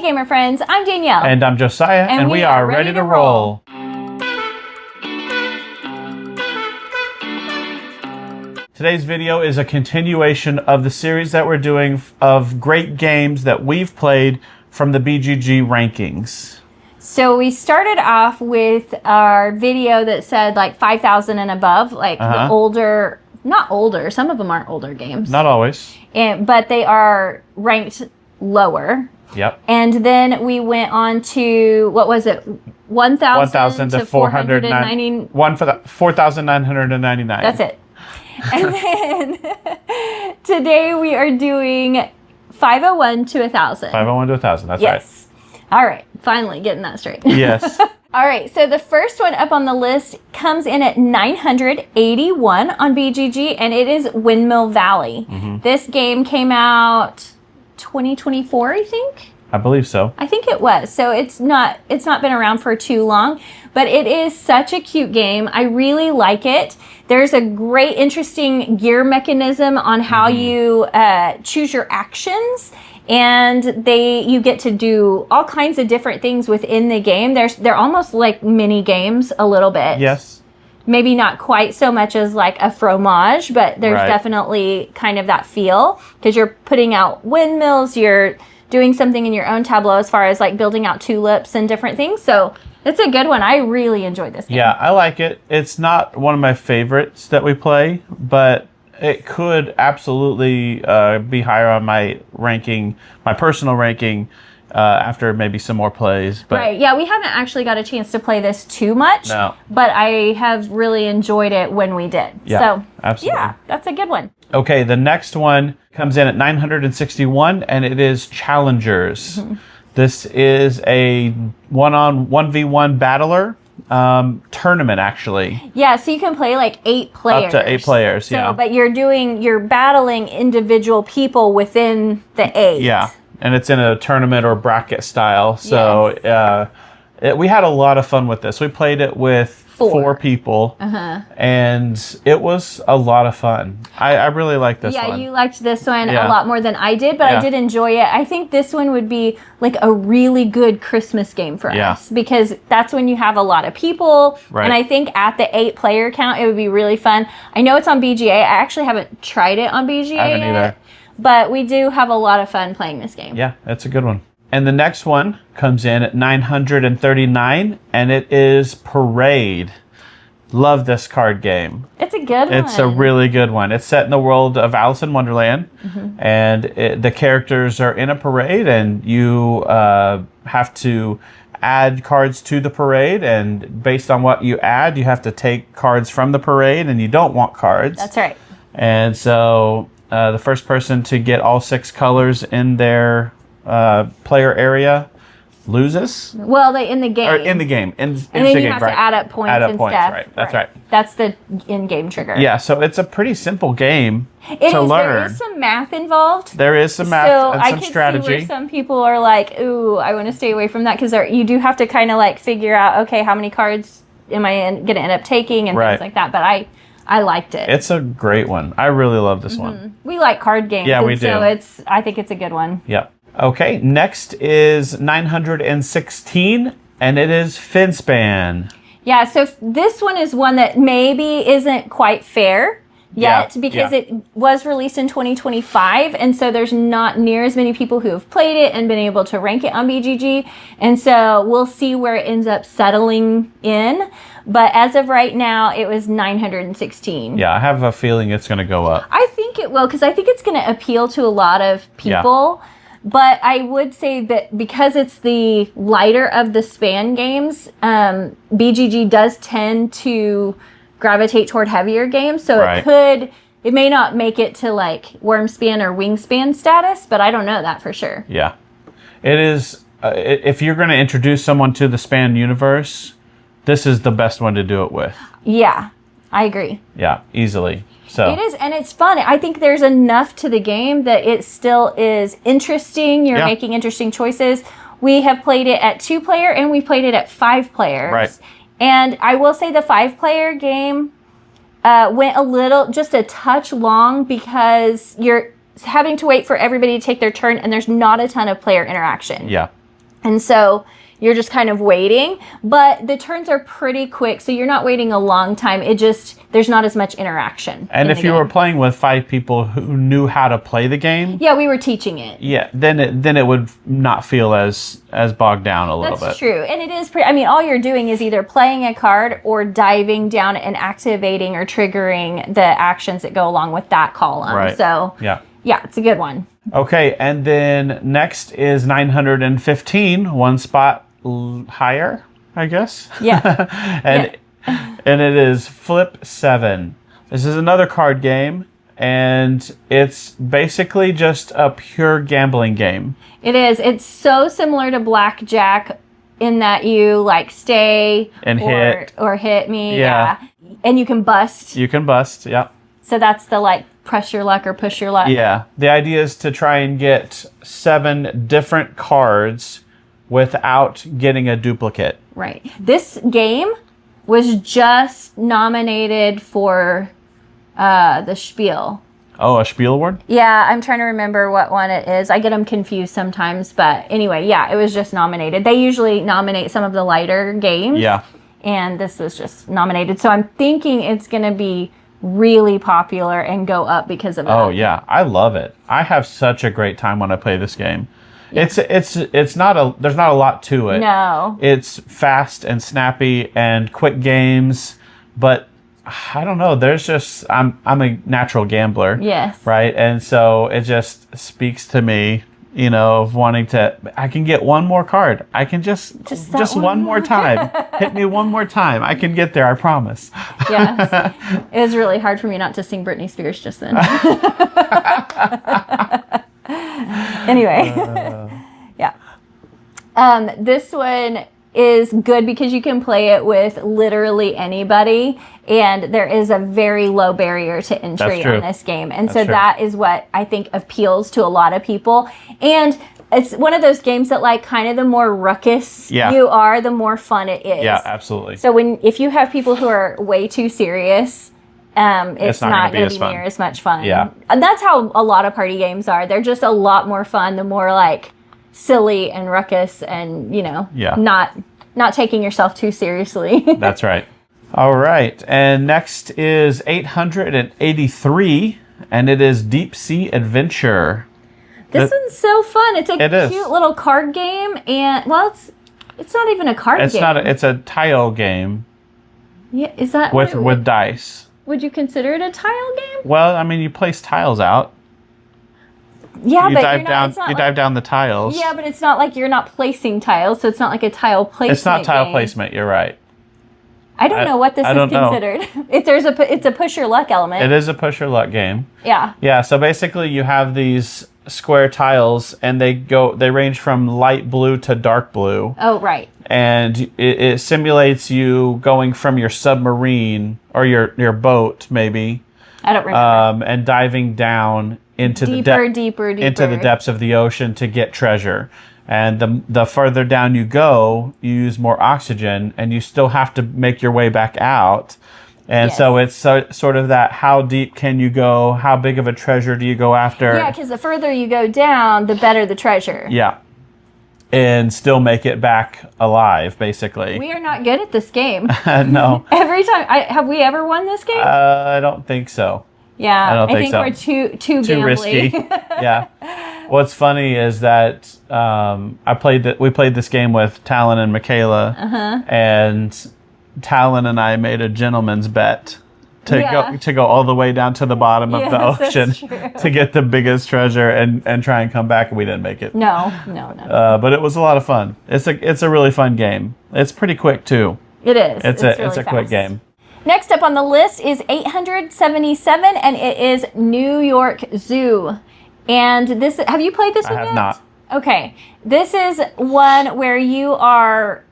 Hey gamer friends, I'm Danielle. And I'm Josiah, and we are ready to roll. Today's video is a continuation of the series that we're doing of great games that we've played from the BGG rankings. So we started off with our video that said like 5,000 and above, like the older, not older, some of them aren't older games. Not always. But they are ranked lower. Yep. And then we went on to, what was it? 1,000 to 490. 4,999. That's it. And then today we are doing 501 to 1,000. 501 to 1,000, that's yes. All right. Finally getting that straight. Yes. All right. So the first one up on the list comes in at 981 on BGG, and it is Windmill Valley. This game came out 2024, I think. I believe so. I think it was. So it's not been around for too long, but it is such a cute game. I really like it. There's a great, interesting gear mechanism on how you choose your actions, and you get to do all kinds of different things within the game. They're almost like mini games a little bit. Yes. Maybe not quite so much as like a fromage, but there's definitely kind of that feel because you're putting out windmills, you're doing something in your own tableau as far as like building out tulips and different things. So it's a good one. I really enjoyed this game. Yeah, I like it. It's not one of my favorites that we play, but it could absolutely be higher on my ranking, my personal ranking, after maybe some more plays. But right. Yeah, we haven't actually got a chance to play this too much. No. But I have really enjoyed it when we did. Yeah, so, absolutely. Yeah, that's a good one. Okay, the next one comes in at 961, and it is Challengers. This is a 1v1 battler tournament, actually. Yeah, so you can play like 8 players. Up to 8 players, so, yeah. But you're battling individual people within the 8. Yeah, and it's in a tournament or bracket style. So we had a lot of fun with this. We played it with 4 people, and it was a lot of fun. I really liked this one. Yeah, you liked this one a lot more than I did, but I did enjoy it. I think this one would be like a really good Christmas game for us because that's when you have a lot of people, and I think at the 8 player count, it would be really fun. I know it's on BGA. I actually haven't tried it on BGA I haven't either. But we do have a lot of fun playing this game. Yeah, it's a good one. And the next one comes in at 939, and it is Parade. Love this card game. It's a good one. It's a really good one. It's set in the world of Alice in Wonderland, and the characters are in a parade, and you have to add cards to the parade, and based on what you add, you have to take cards from the parade, and you don't want cards. That's right. And so the first person to get all 6 colors in their player area loses. Well, in the game. Or in the game. And then you have to add up points and stuff. Right. That's right. That's the in-game trigger. Yeah, so it's a pretty simple game to learn. There is some math involved. There is some math and some strategy. See where some people are like, ooh, I want to stay away from that because you do have to kind of like figure out, okay, how many cards am I going to end up taking and things like that. But I liked it. It's a great one. I really love this one. We like card games. Yeah, we do. So I think it's a good one. Yep. Okay, next is 916, and it is Finspan. Yeah, so this one is one that maybe isn't quite fair yet because it was released in 2025, and so there's not near as many people who have played it and been able to rank it on BGG, and so we'll see where it ends up settling in. But as of right now, it was 916. Yeah, I have a feeling it's going to go up. I think it will because I think it's going to appeal to a lot of people. Yeah. But I would say that because it's the lighter of the span games, BGG does tend to gravitate toward heavier games. So it may not make it to like Wormspan or Wingspan status, but I don't know that for sure. Yeah. It is, if you're going to introduce someone to the Span universe, this is the best one to do it with. Yeah, I agree. Yeah, easily. So it is, and it's fun. I think there's enough to the game that it still is interesting. You're making interesting choices. We have played it at 2 player and we played it at 5 players. Right. And I will say the 5 player game went just a touch long because you're having to wait for everybody to take their turn and there's not a ton of player interaction. Yeah. And so you're just kind of waiting, but the turns are pretty quick, so you're not waiting a long time. There's not as much interaction. And if you were playing with 5 people who knew how to play the game, yeah, we were teaching it. yeah, then it would not feel as bogged down a little bit. That's true. And it is all you're doing is either playing a card or diving down and activating or triggering the actions that go along with that column. Right. So Yeah. yeah, it's a good one. Okay, and then next is 915, one spot higher, I guess. Yeah. And it is Flip 7. This is another card game, and it's basically just a pure gambling game. It is. It's so similar to blackjack in that you like stay And hit. or hit me. Yeah. And you can bust. You can bust, yeah. So that's the like press your luck or push your luck. Yeah. The idea is to try and get 7 different cards without getting a duplicate. Right. This game was just nominated for the Spiel. Oh, a Spiel Award? Yeah, I'm trying to remember what one it is. I get them confused sometimes, but anyway, yeah, it was just nominated. They usually nominate some of the lighter games. Yeah. And this was just nominated. So I'm thinking it's going to be really popular and go up because of that. Oh yeah, I love it. I have such a great time when I play this game. Yeah. It's not there's not a lot to it. No. It's fast and snappy and quick games, but I don't know, there's just I'm a natural gambler. Yes. Right? And so it just speaks to me, of wanting to I can get one more card. I can just one more time. Hit me one more time. I can get there, I promise. Yes. It was really hard for me not to sing Britney Spears just then. Anyway. Yeah. This one is good because you can play it with literally anybody, and there is a very low barrier to entry on this game. And so that is what I think appeals to a lot of people. And it's one of those games that like kind of the more ruckus you are, the more fun it is. Yeah, absolutely. So if you have people who are way too serious, it's not going to be near as much fun. Yeah. And that's how a lot of party games are. They're just a lot more fun, the more like silly and ruckus and, not taking yourself too seriously. That's right. All right. And next is 883, and it is Deep Sea Adventure. This one's so fun. It's a cute little card game, and it's not even a card game. It's a tile game. Yeah, is that with dice? Would you consider it a tile game? Well, I mean, you place tiles out. Yeah, you but dive down the tiles. Yeah, but it's not like you're not placing tiles, so it's not like a tile placement. It's not tile game. placement. You're right. I don't know what this is considered. It's a push your luck element. It is a push your luck game. Yeah. Yeah. So basically, you have these square tiles, and they range from light blue to dark blue. Oh, right. And it simulates you going from your submarine or your boat, maybe. I don't remember. And diving down into deeper into the depths of the ocean to get treasure. And the further down you go, you use more oxygen, and you still have to make your way back out. And so it's sort of that, how deep can you go? How big of a treasure do you go after? Yeah, because the further you go down, the better the treasure. Yeah. And still make it back alive, basically. We are not good at this game. No. Every time, have we ever won this game? I don't think so. Yeah, I think we're too gambly. Risky. Yeah. What's funny is that we played this game with Talon and Michaela, and Talon and I made a gentleman's bet to go all the way down to the bottom of the ocean to get the biggest treasure and try and come back, and we didn't make it. No. But it was a lot of fun. It's a really fun game. It's pretty quick too. It is. It's a quick game. Next up on the list is 877, and it is New York Zoo. And this, have you played this one yet? I have not. Okay. This is one where you are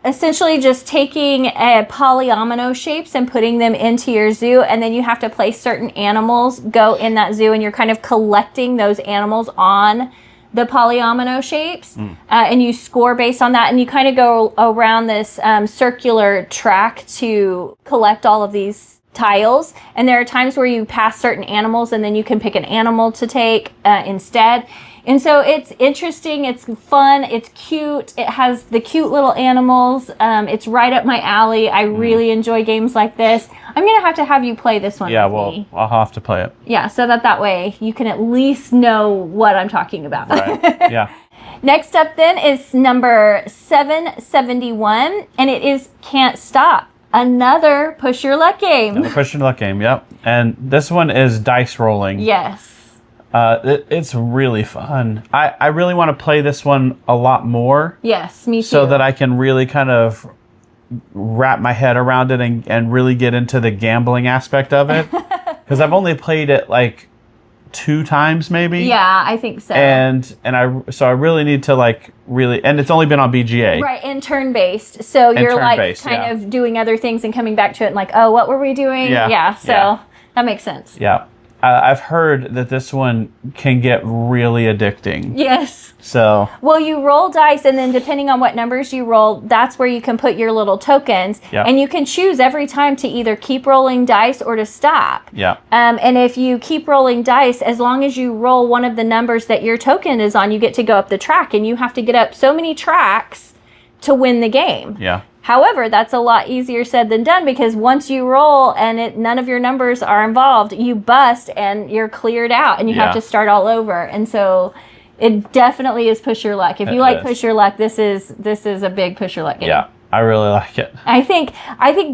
essentially just taking polyomino shapes and putting them into your zoo, and then you have to place certain animals go in that zoo, and you're kind of collecting those animals on the polyomino shapes, and you score based on that, and you kind of go around this circular track to collect all of these tiles. And there are times where you pass certain animals, and then you can pick an animal to take instead. And so it's interesting, it's fun, it's cute, it has the cute little animals. It's right up my alley. I really enjoy games like this. I'm going to have you play this one Yeah, with well, me. I'll have to play it. Yeah, so that way you can at least know what I'm talking about. Right. Yeah. Next up then is number 771, and it is Can't Stop. Another push your luck game. The push your luck game, yep. And this one is dice rolling. Yes. It's really fun. I really want to play this one a lot more. Yes, me too. So that I can really kind of wrap my head around it and really get into the gambling aspect of it. Because I've only played it like 2 times maybe. Yeah, I think so. And I really need to and it's only been on BGA. Right, and turn-based. So you're like turn-based, kind yeah. of doing other things and coming back to it and like, oh, what were we doing? Yeah. So Yeah. that makes sense. Yeah. I've heard that this one can get really addicting. Yes. So, Well, you roll dice, and then depending on what numbers you roll, that's where you can put your little tokens. Yep. And you can choose every time to either keep rolling dice or to stop. yeah. And if you keep rolling dice, as long as you roll one of the numbers that your token is on, you get to go up the track, and you have to get up so many tracks to win the game. Yeah. However, that's a lot easier said than done, because once you roll and none of your numbers are involved, you bust and you're cleared out and you have Yeah. to start all over. And so it definitely is push your luck. If you It like is. push your luck, this is a big push your luck game. Yeah. I really like it. I think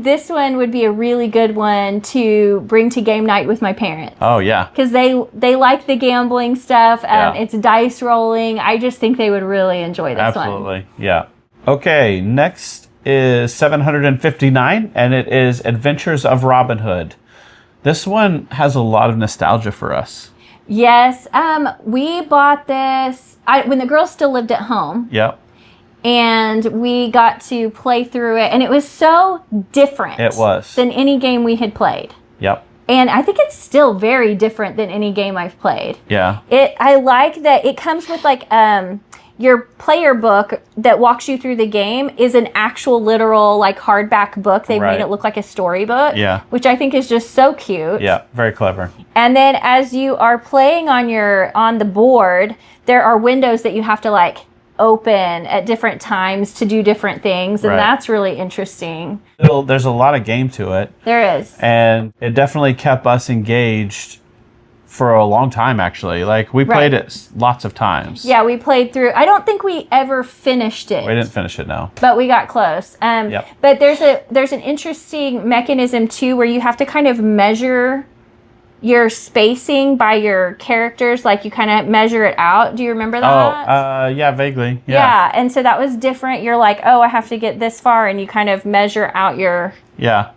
this one would be a really good one to bring to game night with my parents. Oh, yeah. Because they like the gambling stuff. Yeah. It's dice rolling. I just think they would really enjoy this one. Absolutely. Yeah. Okay, next is 759, and it is Adventures of Robin Hood. This one has a lot of nostalgia for us. Yes. We bought this when the girls still lived at home, Yep. and we got to play through it, and it was so different. It was. Than any game we had played. Yep. And I think it's still very different than any game I've played. Yeah. I like that it comes with your player book that walks you through the game is an actual literal hardback book. They Right. made it look like a storybook. Yeah. Which I think is just so cute. Yeah. Very clever. And then as you are playing on the board, there are windows that you have to open at different times to do different things, and Right. that's really interesting. There's a lot of game to it, There is. and it definitely kept us engaged for a long time, actually. We played Right. it lots of times. Yeah, we played through. I don't think we ever finished it. We didn't finish it, no. But we got close. Yep. But there's an interesting mechanism too, where you have to kind of measure your spacing by your characters. You kind of measure it out. Do you remember that? Yeah, vaguely. Yeah. And so that was different. You're like, oh, I have to get this far, and you kind of measure out your Yeah.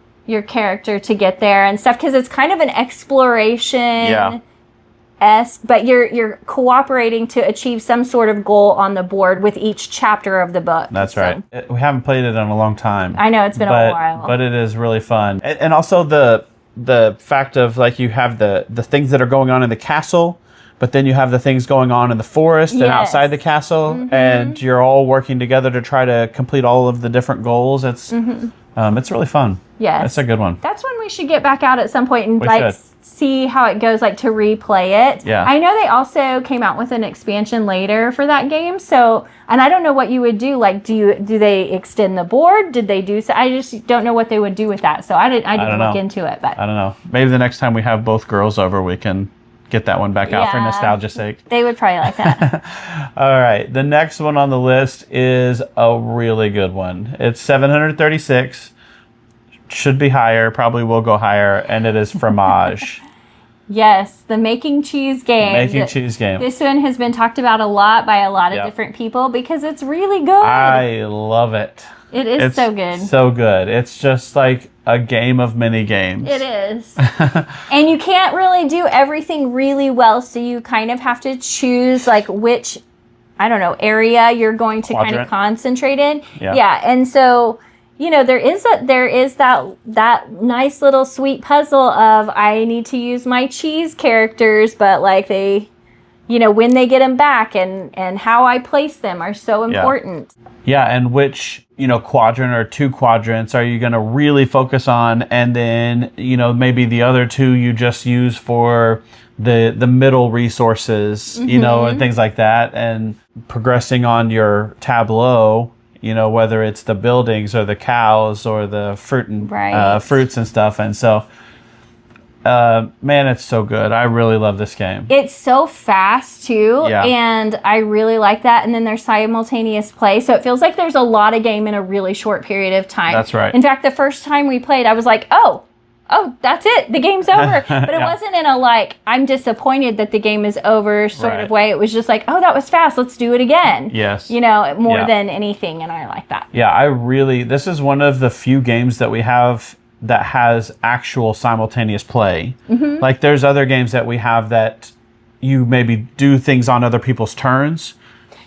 character to get there and stuff, because it's kind of an exploration. Yeah. But you're cooperating to achieve some sort of goal on the board with each chapter of the book. That's So, right. We haven't played it in a long time. I know, it's been a while. But it is really fun. And also the fact of you have the things that are going on in the castle, but then you have the things going on in the forest and Yes. outside the castle, and you're all working together to try to complete all of the different goals. It's really fun. Yes. It's a good one. That's when we should get back out at some point and We should. see how it goes, to replay it. Yeah. I know they also came out with an expansion later for that game. So, and I don't know what you would do. Do they extend the board? Did they do so? I just don't know what they would do with that. So I didn't don't look know. into it, but I don't know. Maybe the next time we have both girls over, we can get that one back out for Yeah. nostalgia's sake. they would probably like that. All right. The next one on the list is a really good one. It's 736. Should be higher. Probably will go higher. And it is Fromage. Yes, the making cheese game. Making cheese game. This one has been talked about a lot by a lot of Yeah. different people because it's really good. I love it. It is It's so good. So good. It's just like a game of mini games. It is. And you can't really do everything really well, so you kind of have to choose which, area you're going to kind of Quadrant. concentrate in. Yeah. Yeah. And so, there is that nice little sweet puzzle of I need to use my cheese characters, but they, when they get them back and how I place them are so important. Yeah, and which, quadrant or 2 quadrants are you going to really focus on, and then maybe the other 2 you just use for the middle resources, and things like that, and progressing on your tableau, whether it's the buildings or the cows or the fruit and fruits and stuff. And so man, it's so good. I really love this game. It's so fast too, Yeah. and I really like that. And then there's simultaneous play, so it feels like there's a lot of game in a really short period of time. That's right. In fact, the first time we played, I was like, oh, that's it. The game's over. But it Yeah. wasn't in a I'm disappointed that the game is over sort Right. of way. It was just like, oh, that was fast. Let's do it again. Yes. More Yeah. than anything, and I like that. Yeah, this is one of the few games that we have that has actual simultaneous play. Mm-hmm. Like there's other games that we have that you maybe do things on other people's turns,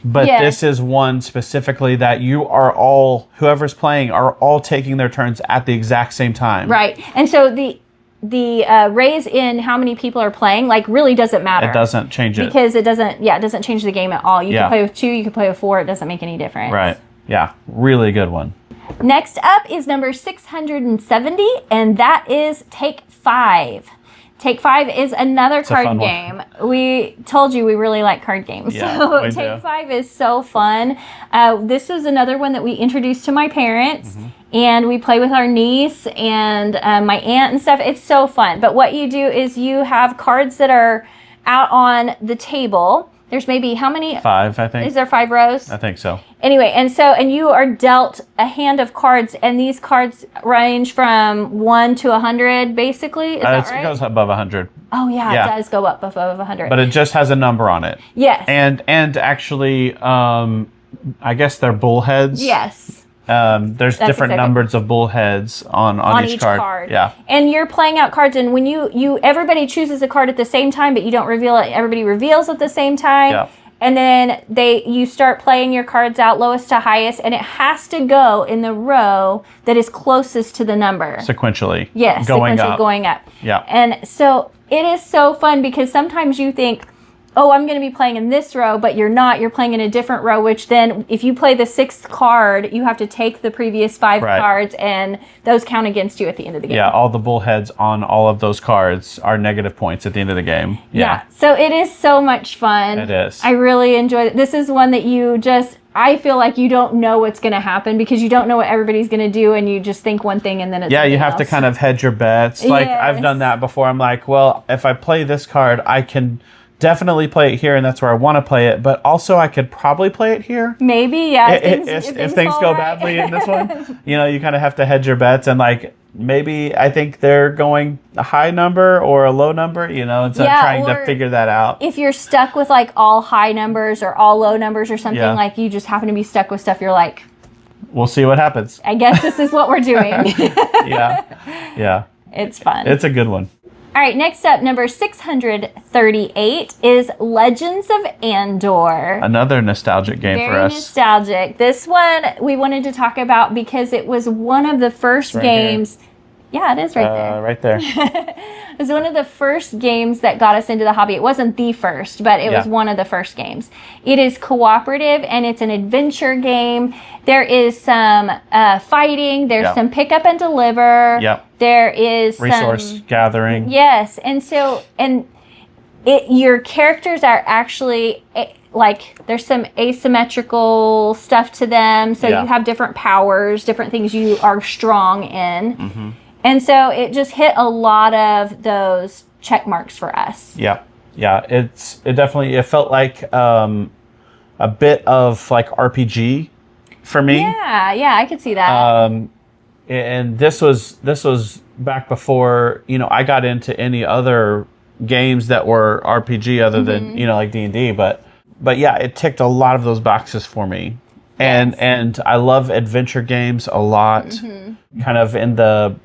but Yes. this is one specifically that whoever's playing are all taking their turns at the exact same time. Right. And so the raise in how many people are playing really doesn't matter. It doesn't change it. Because it doesn't change the game at all. You Yeah. can play with 2, you can play with 4, it doesn't make any difference. Right. Yeah. Really good one. Next up is number 670, and that is Take 5. Take 5 is another a card fun one. game. We told you we really like card games. Yeah, So we Take do. 5 is so fun. This is another one that we introduced to my parents, Mm-hmm. and we play with our niece and my aunt and stuff. It's so fun. But what you do is you have cards that are out on the table. There's maybe how many? 5, I think. Is there 5 rows? I think so. Anyway, and you are dealt a hand of cards, and these cards range from 1 to 100, basically. Is that right? It goes above 100, Oh yeah, Yeah. it does go up above 100. but it just has a number on it. yes. And actually, I guess they're bullheads. yes. There's That's different exactly- numbers of bullheads on each card. Yeah. And you're playing out cards, and when you everybody chooses a card at the same time, but you don't reveal it. Everybody reveals at the same time. Yeah. And then you start playing your cards out lowest to highest, and it has to go in the row that is closest to the number. Sequentially. Yes, Going sequentially up. going up. Yeah. And so it is so fun because sometimes you think, oh, I'm going to be playing in this row, but you're not. You're playing in a different row, which then if you play the 6th card, you have to take the previous 5 Right. cards, and those count against you at the end of the game. Yeah, all the bullheads on all of those cards are negative points at the end of the game. Yeah. So it is so much fun. It is. I really enjoy it. This is one that I feel like you don't know what's going to happen because you don't know what everybody's going to do, and you just think one thing and then it's Yeah, you something have to else. kind of hedge your bets. Like I've Yes. done that before. I'm like, well, if I play this card, I can definitely play it here, and that's where I want to play it. But also, I could probably play it here. Maybe, yeah. If things fall go right. badly in this one, you kind of have to hedge your bets, and maybe I think they're going a high number or a low number, and so Yeah, trying or to figure that out. If you're stuck with all high numbers or all low numbers or something, Yeah. you just happen to be stuck with stuff, you're like, We'll see what happens. I guess this is what we're doing. Yeah, yeah, It's fun. it's a good one. All right, next up, number 638 is Legends of Andor. Another nostalgic game for Very us. nostalgic. This one we wanted to talk about because it was one of the first right here. games. Yeah, it is right there. Right there. It was one of the first games that got us into the hobby. It wasn't the first, but it was Yeah. one of the first games. It is cooperative, and it's an adventure game. There is some fighting. There's Yeah. some pick up and deliver. Yep. There is Resource some... gathering. Yes, and so your characters are actually there's some asymmetrical stuff to them, so Yeah. you have different powers, different things you are strong in, Mm-hmm. and so it just hit a lot of those check marks for us. Yeah, yeah. It felt like a bit of RPG for me. Yeah, I could see that. And this was back before I got into any other games that were RPG other than like D&D, but yeah, it ticked a lot of those boxes for me. And I love adventure games a lot, kind of in the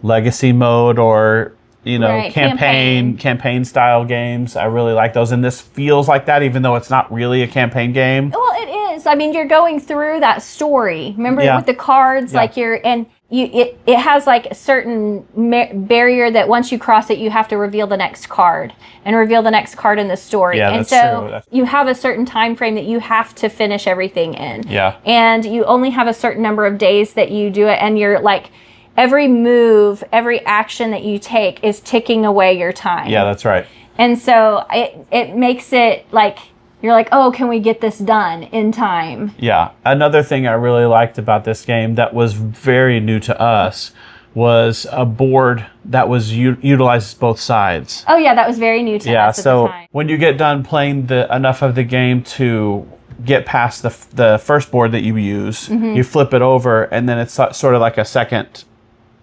legacy mode or Right, campaign style games. I really like those, and this feels like that, even though it's not really a campaign game. Well, it is. I mean, you're going through that story. Remember Yeah. with the cards, Yeah. like it has like a certain barrier that once you cross it, you have to reveal the next card and reveal the next card in the story. Yeah, and that's so true. you have a certain time frame that you have to finish everything in. Yeah. And you only have a certain number of days that you do it, and you're like, every move, every action that you take is ticking away your time. Yeah, that's right. And so it makes it like, you're like, oh, can we get this done in time? Yeah. Another thing I really liked about this game that was very new to us was a board that was utilizes both sides. Oh yeah, that was very new to Yeah, us at so the time. when you get done playing enough of the game to get past the first board that you use, Mm-hmm. you flip it over, and then it's sort of like a second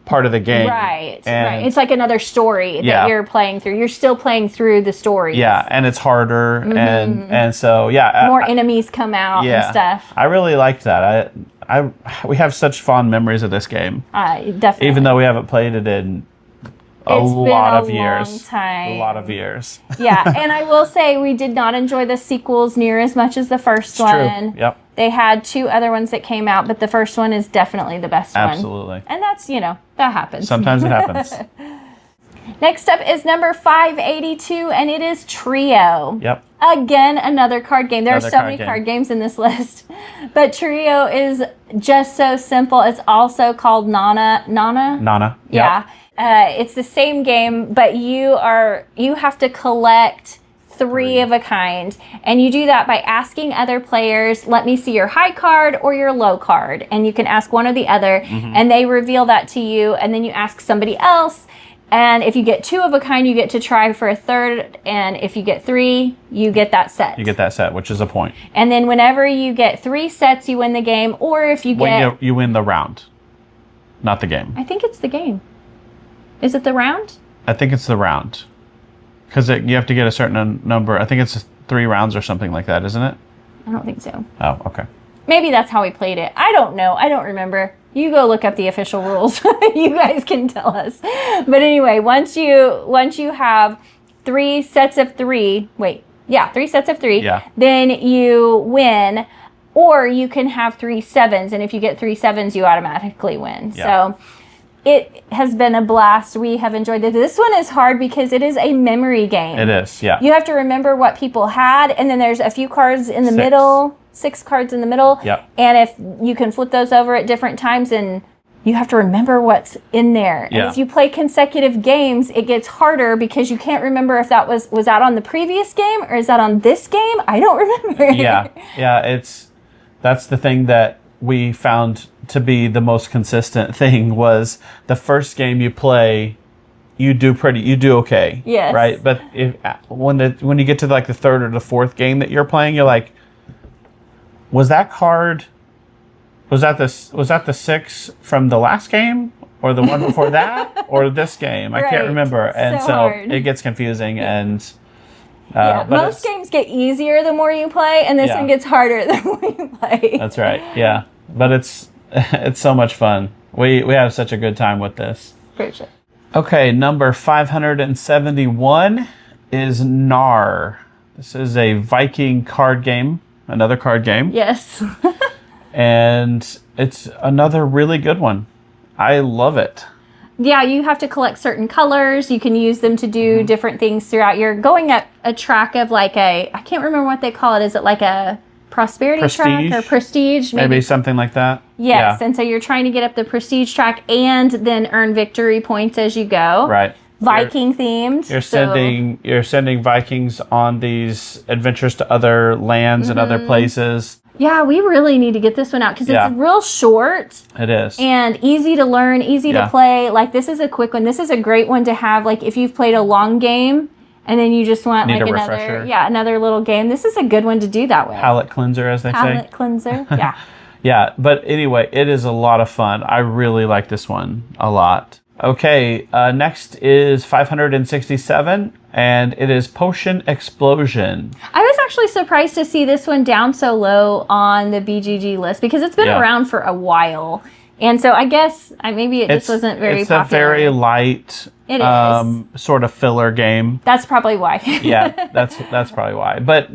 part of the game. Right, And- right. It's like another story that Yeah. you're playing through. You're still playing through the story. Yeah, and it's harder, and so yeah, Mm-hmm. More enemies come out and stuff. I really liked that. We have such fond memories of this game, Definitely. even though we haven't played it in a It's been lot a of years. long time. A lot of years. Yeah, and I will say we did not enjoy the sequels near as much as the first one. True. Yep. They had 2 other ones that came out, but the first one is definitely the best one. Absolutely. And that's, that happens. Sometimes it happens. Next up is number 582, and it is Trio. Yep. Again, another card game. There are Another so card many game. card games in this list. But Trio is just so simple. It's also called Nana. Nana. Yeah. It's the same game, but you have to collect 3 of a kind. And you do that by asking other players, let me see your high card or your low card. And you can ask one or the other, Mm-hmm. and they reveal that to you. And then you ask somebody else. And if you get 2 of a kind, you get to try for a third. And if you get 3, you get that set. You get that set, which is a point. And then whenever you get 3 sets, you win the game. Or if you get... You win the round, not the game. I think it's the game. Is it the round? I think it's the round. Because you have to get a certain number. I think it's 3 rounds or something like that, isn't it? I don't think so. Oh, okay. Maybe that's how we played it. I don't know. I don't remember. You go look up the official rules. You guys can tell us. But anyway, once you have 3 sets of 3, 3 sets of 3, Yeah. then you win. Or you can have 3 sevens, and if you get 3 sevens, you automatically win. Yeah. So it has been a blast. We have enjoyed it. This one is hard because it is a memory game. It is, yeah. You have to remember what people had, and then there's a few cards in the 6. middle, 6 cards in the middle. Yep. And if you can flip those over at different times, and you have to remember what's in there. Yeah. And if you play consecutive games, it gets harder because you can't remember if that was that on the previous game or is that on this game? I don't remember. Yeah, that's the thing that we found to be the most consistent thing was the first game you play, you do okay. Yes. Right? But when you get to like the third or the fourth game that you're playing, you're like, was that the 6 from the last game? Or the one before that? Or this game? I can't Right. remember. And So so hard. it gets confusing and Yeah, but most games get easier the more you play, and this Yeah. one gets harder the more you play. That's right. Yeah. But it's so much fun. We have such a good time with this. For sure. Okay, number 571 is Gnar. This is a Viking card game, another card game. Yes. And it's another really good one. I love it. Yeah, you have to collect certain colors. You can use them to do Mm-hmm. different things throughout. You're going up a track of I can't remember what they call it. Is it like a prosperity track or prestige? Maybe something like that. Yes, Yeah. and so you're trying to get up the prestige track and then earn victory points as you go. Right. Viking themed. You're sending Vikings on these adventures to other lands and other places. Yeah, we really need to get this one out because Yeah. it's real short It is. and easy to learn, easy Yeah. to play. Like, this is a quick one. This is a great one to have, like, if you've played a long game and then you just want Need like a another refresher. another little game. This is a good one to do that with. Palate cleanser, as they say. Palate cleanser. Yeah. Yeah, but anyway, it is a lot of fun. I really like this one a lot. Okay, next is 567, and it is Potion Explosion. I was actually surprised to see this one down so low on the BGG list because it's been Yeah. around for a while. And so I guess maybe it just wasn't very it's popular. a very light It is. sort of filler game. That's probably why. Yeah, that's probably why. But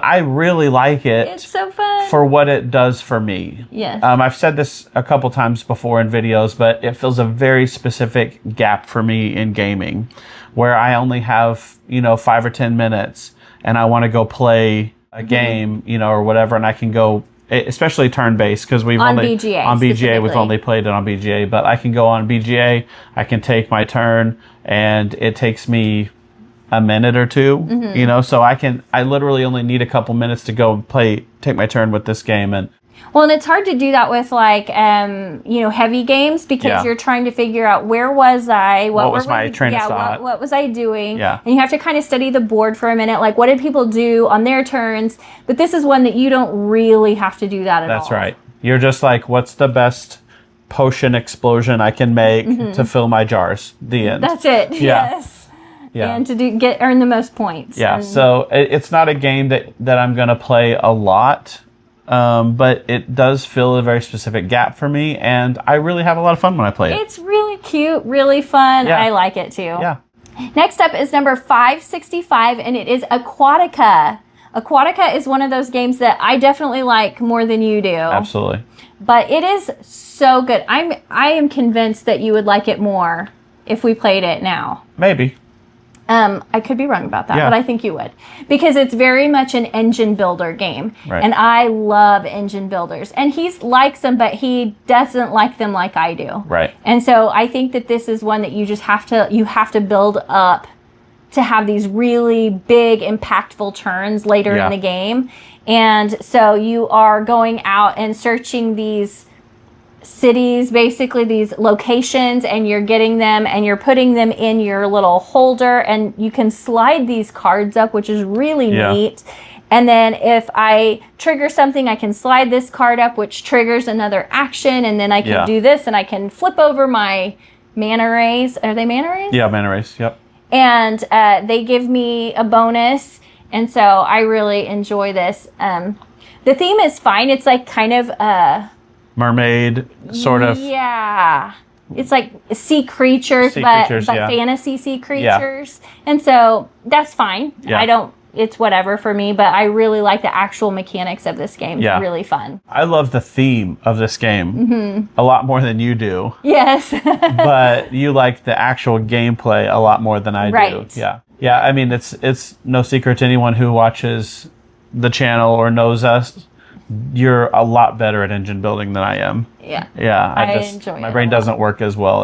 I really like it. It's so fun. For what it does for me. Yes. I've said this a couple times before in videos, but it fills a very specific gap for me in gaming where I only have, 5 or 10 minutes and I want to go play a game, or whatever, and I can go, especially turn-based, because we've on only BGA on BGA we've specifically. only played it on BGA, but I can go on BGA, I can take my turn, and it takes me a minute or two, so I literally only need a couple minutes to go take my turn with this game. And Well, and it's hard to do that with like, heavy games because you're trying to figure out where was I, what was my train of thought, what was I doing, Yeah. and you have to kind of study the board for a minute, like what did people do on their turns? But this is one that you don't really have to do that at all. That's right. You're just like, what's the best potion explosion I can make to fill my jars? The end. That's it. Yes. Yeah. And to earn the most points. Yeah. And So it's not a game that I'm going to play a lot. But it does fill a very specific gap for me, and I really have a lot of fun when I play it. it's really cute, really fun. Yeah. I like it too. Yeah. Next up is number 565, and it is Aquatica. Aquatica is one of those games that I definitely like more than you do. Absolutely. But it is so good. I am convinced that you would like it more if we played it now. Maybe. I could be wrong about that, Yeah. but I think you would. Because it's very much an engine builder game. Right. And I love engine builders. And he likes them, but he doesn't like them like I do. Right. And so I think that this is one that you just have to build up to have these really big, impactful turns later Yeah. in the game. And so you are going out and searching these cities, basically these locations, and you're getting them and you're putting them in your little holder, and you can slide these cards up, which is really neat. And then if I trigger something, I can slide this card up, which triggers another action, and then I can do this, and I can flip over my mana rays. Are they mana rays? Yeah, mana rays. Yep. And they give me a bonus, and so I really enjoy this. The theme is fine. It's like kind of Mermaid, sort of. Yeah. It's like sea creatures, Sea but creatures, yeah. fantasy sea creatures. And so that's fine. Yeah. It's whatever for me, but I really like the actual mechanics of this game. Yeah. It's really fun. I love the theme of this game a lot more than you do, Yes. but you like the actual gameplay a lot more than I do. Right. Yeah. Yeah, I mean, it's no secret to anyone who watches the channel or knows us. You're a lot better at engine building than I am. Yeah. Yeah, I enjoy my it brain a lot. doesn't work as well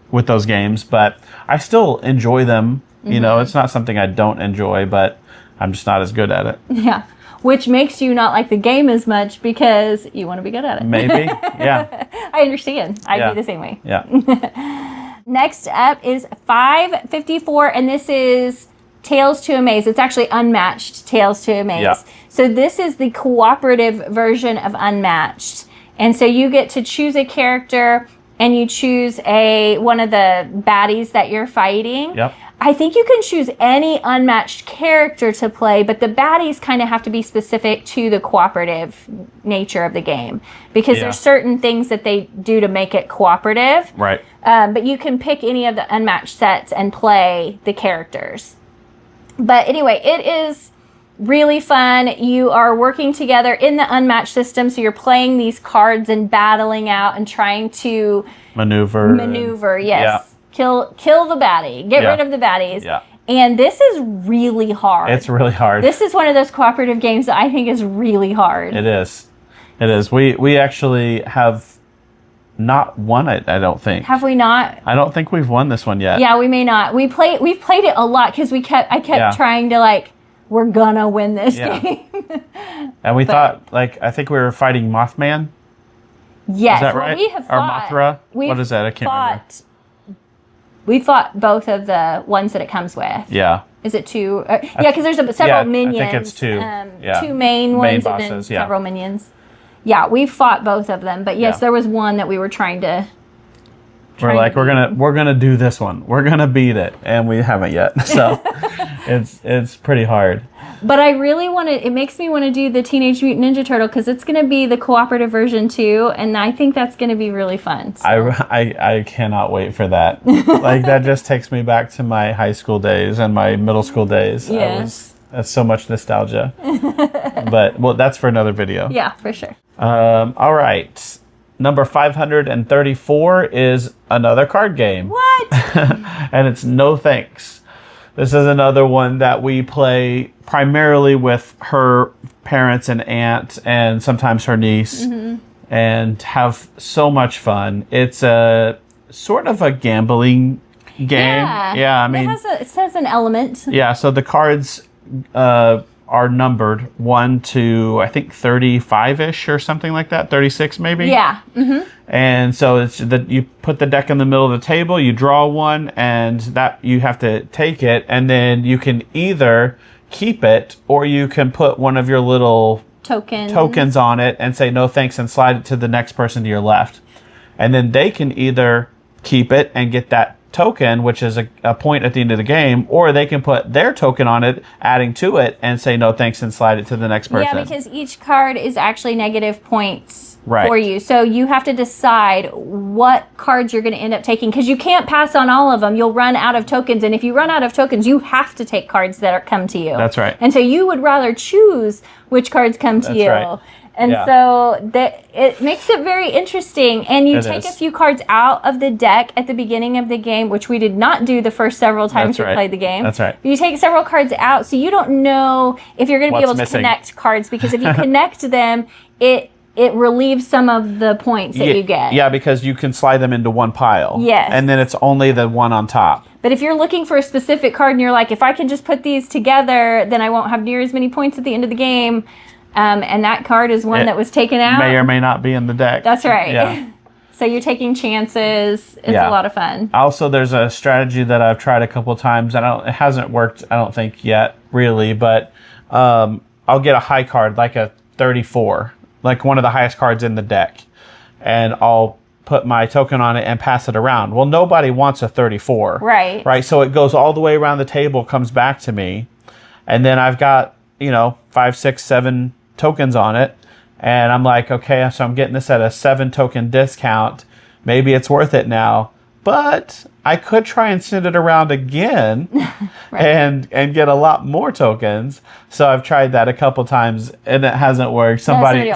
with those games, but I still enjoy them. It's not something I don't enjoy, but I'm just not as good at it. Yeah. Which makes you not like the game as much because you want to be good at it. Maybe. Yeah. I understand. I'd Yeah. be the same way. Yeah. Next up is 554, and this is Tales to Amaze. It's actually Unmatched Tales to Amaze. Yeah. So this is the cooperative version of Unmatched. And so you get to choose a character and you choose one of the baddies that you're fighting. Yep. I think you can choose any unmatched character to play, but the baddies kind of have to be specific to the cooperative nature of the game because Yeah. there's certain things that they do to make it cooperative. Right. But you can pick any of the unmatched sets and play the characters. But anyway, it is really fun. You are working together in the unmatched system, so you're playing these cards and battling out and trying to Maneuver. yes. Kill the baddie. Get Yeah. rid of the baddies. Yeah. And this is really hard. It's really hard. This is one of those cooperative games that I think is really hard. It is. It is. We actually have not won it, I don't think. Have we not? I don't think we've won this one yet. Yeah, we may not. We've played it a lot because I kept Yeah. trying to we're gonna win this Yeah. game. And we thought, I think we were fighting Mothman. Yes, Is that well, right? we have Or fought. Mothra? we've What is that? I can't remember. We fought both of the ones that it comes with. Yeah. Is it two? Yeah, because there's several I minions. think it's two. Yeah. Two main ones and bosses, then yeah. several minions. Yeah, we fought both of them, but yes, Yeah. there was one that we were trying to. We're like, we're gonna do this one. We're gonna beat it, and we haven't yet. So it's pretty hard. But I really want to, it makes me want to do the Teenage Mutant Ninja Turtle because it's going to be the cooperative version too. And I think that's going to be really fun. So. I cannot wait for that. Like, that just takes me back to my high school days and my middle school days. Yes. That's so much nostalgia. But, well, that's for another video. Yeah, for sure. All right. Number 534 is another card game. What? And it's No Thanks. This is another one that we play primarily with her parents and aunt and sometimes her niece and have so much fun. It's a sort of a gambling game. Yeah, I mean, it says an element. Yeah, so the cards are numbered 1 to, I think, 35-ish or something like that, 36 maybe. Yeah. Mm-hmm. And so it's that you put the deck in the middle of the table, you draw one, and that you have to take it, and then you can either keep it or you can put one of your little tokens on it and say no thanks and slide it to the next person to your left. And then they can either keep it and get that token, which is a point at the end of the game, or they can put their token on it, adding to it, and say no thanks and slide it to the next person. Yeah, because each card is actually negative points right. for you. So you have to decide what cards you're going to end up taking because you can't pass on all of them. You'll run out of tokens. And if you run out of tokens, you have to take cards that come to you. That's right. And so you would rather choose which cards come to you. Right. And so it makes it very interesting. And you take a few cards out of the deck at the beginning of the game, which we did not do the first several times we played the game. That's right. You take several cards out, so you don't know if you're going to be able to connect cards. Because if you connect them, it relieves some of the points that you get. Yeah, because you can slide them into one pile. Yes. And then it's only the one on top. But if you're looking for a specific card and you're like, if I can just put these together, then I won't have near as many points at the end of the game. And that card is one that was taken out. May or may not be in the deck. That's right. Yeah. So you're taking chances. It's a lot of fun. Also, there's a strategy that I've tried a couple of times. It hasn't worked, I don't think, yet, really. But I'll get a high card, like a 34, like one of the highest cards in the deck. And I'll put my token on it and pass it around. Well, nobody wants a 34. Right. Right. So it goes all the way around the table, comes back to me. And then I've got, 5, 6, 7 tokens on it. And I'm like, okay, so I'm getting this at a 7 token discount. Maybe it's worth it now. But I could try and send it around again right. and get a lot more tokens. So I've tried that a couple times and it hasn't worked. Somebody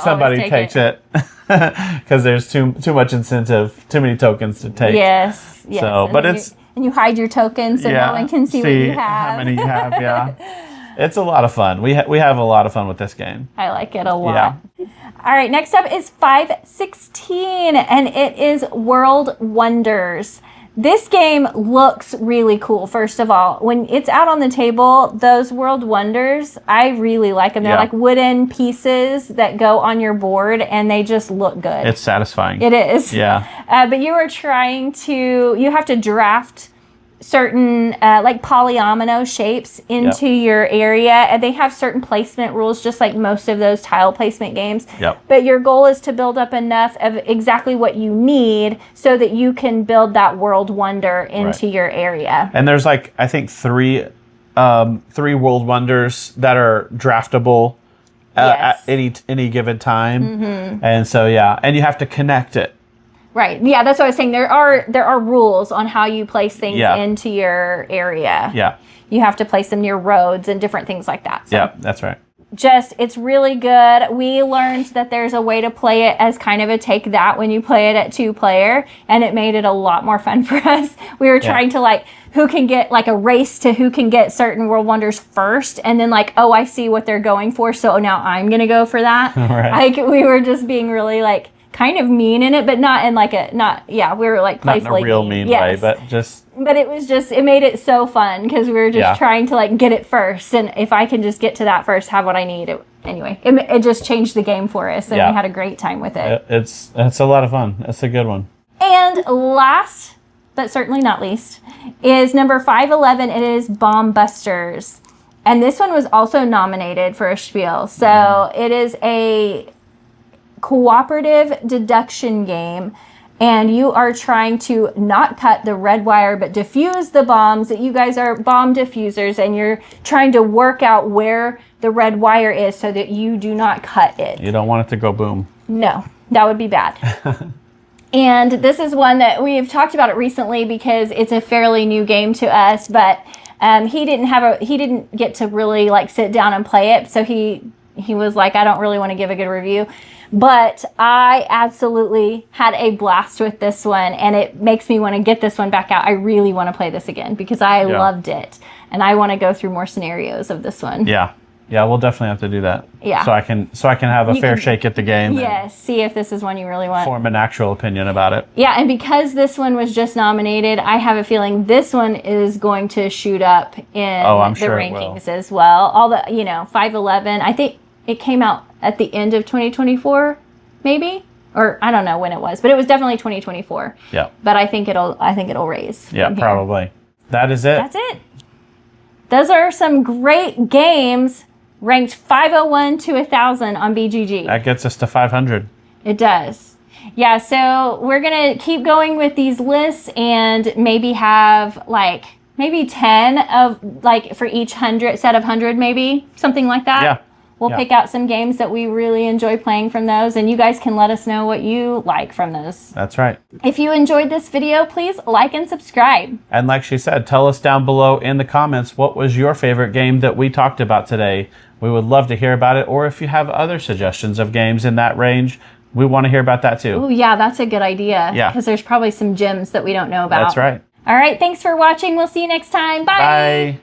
takes it because there's too much incentive, too many tokens to take. Yes. So, but and you hide your tokens so no one can see what you have. How many you have, yeah. It's a lot of fun. We have a lot of fun with this game. I like it a lot. Yeah. All right, next up is 516, and it is World Wonders. This game looks really cool, first of all. When it's out on the table, those World Wonders, I really like them. They're like wooden pieces that go on your board, and they just look good. It's satisfying. It is. Yeah. But you have to draft certain like polyomino shapes into your area, and they have certain placement rules just like most of those tile placement games. But your goal is to build up enough of exactly what you need so that you can build that world wonder into your area. And there's like I think three world wonders that are draftable at any given time. And so and you have to connect it. Right. Yeah, that's what I was saying. There are rules on how you place things into your area. Yeah. You have to place them near roads and different things like that. So that's right. it's really good. We learned that there's a way to play it as kind of a take that when you play it at 2-player, and it made it a lot more fun for us. We were trying to who can get a race to who can get certain World Wonders first, and then I see what they're going for, so now I'm going to go for that. Right. We were just being really kind of mean in it, but not in we were playfully not in a real mean way, but it made it so fun because we were just trying to get it first, and if I can just get to that first, have what I need. It just changed the game for us, and we had a great time with it. It's a lot of fun. It's a good one. And last but certainly not least is number 511. It is Bomb Busters, and this one was also nominated for a Spiel. So it is a cooperative deduction game, and you are trying to not cut the red wire but diffuse the bombs. You guys are bomb diffusers, and you're trying to work out where the red wire is so that you do not cut it. You don't want it to go boom. No, that would be bad. And this is one that we've talked about it recently because it's a fairly new game to us, but he didn't get to really like sit down and play it. So he was like, I don't really want to give a good review, but I absolutely had a blast with this one, and it makes me want to get this one back out. I really want to play this again because I loved it, and I want to go through more scenarios of this one. Yeah, we'll definitely have to do that. Yeah. So I can have a fair shake at the game. Yes, see if this is one you really want. Form an actual opinion about it. Yeah, and because this one was just nominated, I have a feeling this one is going to shoot up in the sure rankings as well. All the 511. I think it came out at the end of 2024, maybe, or I don't know when it was, but it was definitely 2024. Yeah. But I think it'll raise. Yeah, from here. probably. That is it. That's it. Those are some great games. Ranked 501 to 1,000 on BGG. That gets us to 500. It does. Yeah, so we're going to keep going with these lists and maybe have maybe 10 of for each set of 100, maybe something like that. Yeah. We'll pick out some games that we really enjoy playing from those, and you guys can let us know what you like from those. That's right. If you enjoyed this video, please like and subscribe. And like she said, tell us down below in the comments what was your favorite game that we talked about today. We would love to hear about it, or if you have other suggestions of games in that range, we want to hear about that too. Oh yeah, that's a good idea. Yeah. Because there's probably some gems that we don't know about. That's right. All right, thanks for watching. We'll see you next time. Bye. Bye.